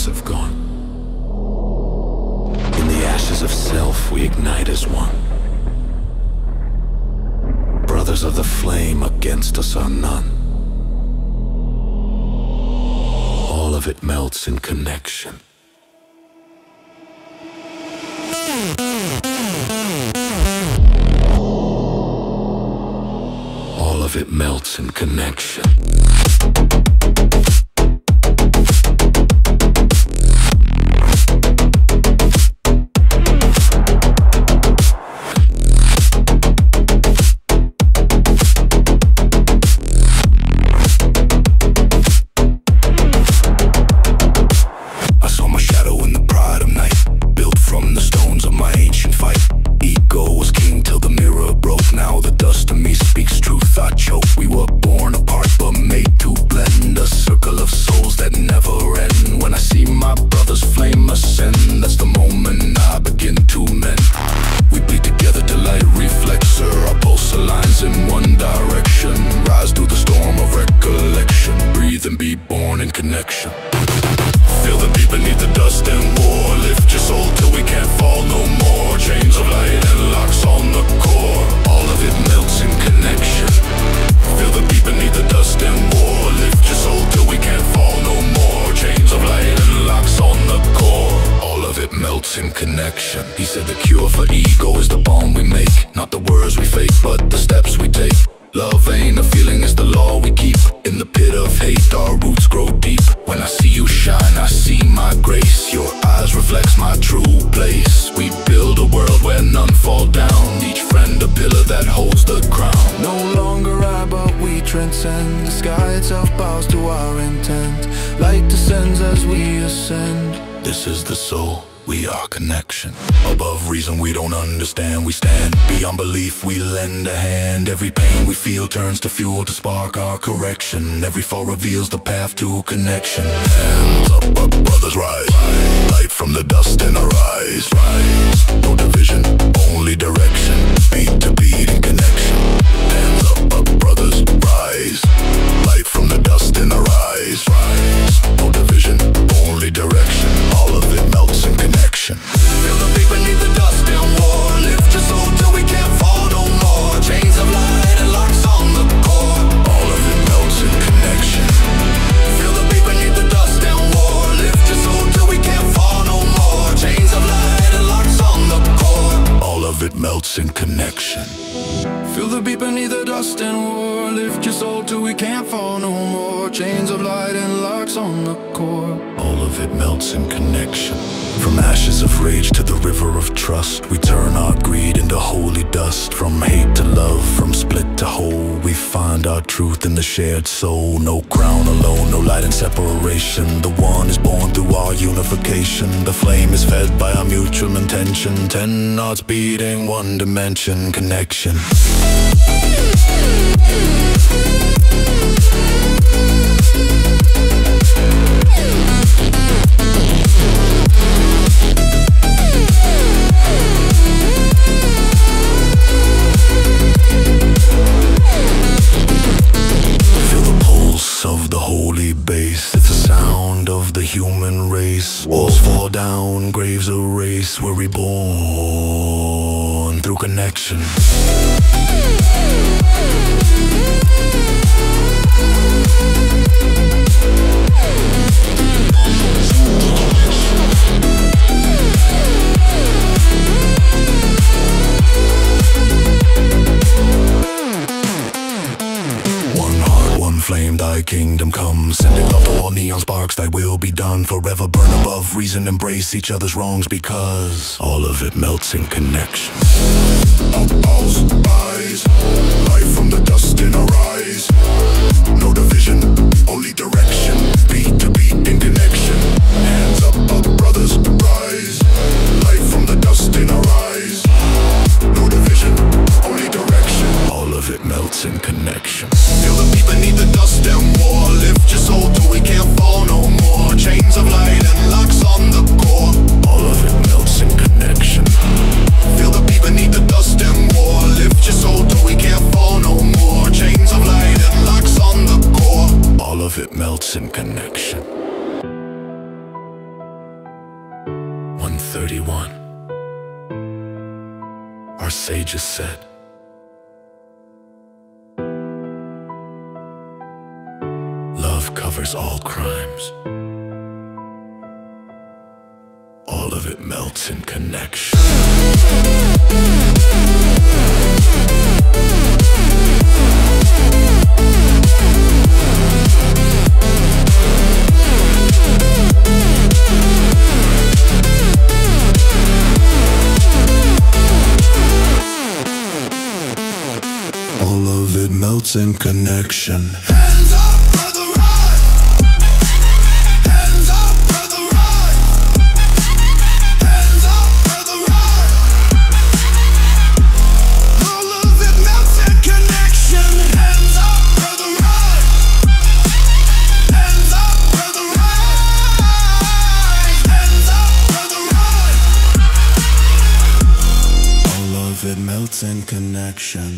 thoughts have gone. In the ashes of self we ignite as one. Brothers of the flame, against us are none. All of it melts in connection. All of it melts in connection. In connection. He said the cure for ego is the bond we make, not the words we fake, but the steps we take. Love ain't a feeling, it's the law we keep. In the pit of hate, our roots grow deep. When I see you shine, I see my grace. Your eyes reflects my true place. We build a world where none fall down. Each friend a pillar that holds the crown. No longer I, but we transcend. The sky itself bows to our intent. Light descends as we ascend. This is the soul. We are connection. Above reason we don't understand, we stand. Beyond belief we lend a hand. Every pain we feel turns to fuel to spark our correction. Every fall reveals the path to connection. Hands up, up, brothers, rise. Light from the dust in our eyes. Rise, no division, only direction. Beat to beat in connection. Hands up, up, brothers, rise. Light from the dust in our eyes. Rise, no division, only direction. All of it melts in connection. Feel the beat beneath the dust and war. Lift your soul till we can't fall no more. Chains of light and locks on the core. All of it melts in connection. Feel the beat beneath the dust and war. Lift your soul till we can't fall no more. Chains of light and locks on the core. All of it melts in connection. Feel the beat beneath the dust and war. Lift your soul till we can't fall no more. Chains of light and locks on the core. All of it melts in connection. From ashes of rage to the river of trust, we turn our greed into holy dust. From hate to love, from split to whole, we find our truth in the shared soul. No crown alone, no light in separation. The one is born through our unification. The flame is fed by our mutual intention. 10 hearts beating, one dimension, connection. Of the holy base, it's the sound of the human race. Walls fall down, graves erase. We're reborn through connection. Flame, thy kingdom come. Sending love to all neon sparks, thy will be done. Forever burn above reason, embrace each other's wrongs, because all of it melts in connection. Up, balls, rise. Light from the dust in our eyes. No division, only direction. Beat to beat in connection. Hands up, up, brothers, rise. Light from the dust in our eyes. No division, only direction. All of it melts in connection. Feel the beat beneath the dust and war. Lift your soul till we can't fall no more. Chains of light and locks on the core. All of it melts in connection. Feel the beat beneath the dust and war. Lift your soul till we can't fall no more. Chains of light and locks on the core. All of it melts in connection. 31. Our sages said, love covers all crimes. All of it melts in connection. All of it melts in connection. Hands up, brother, right. Hands up, brother, right. Hands up, brother, right. All of it melts in connection. Hands up, brother, right. Hands up, brother, right. Hands up, brother, right. All of it melts in connection.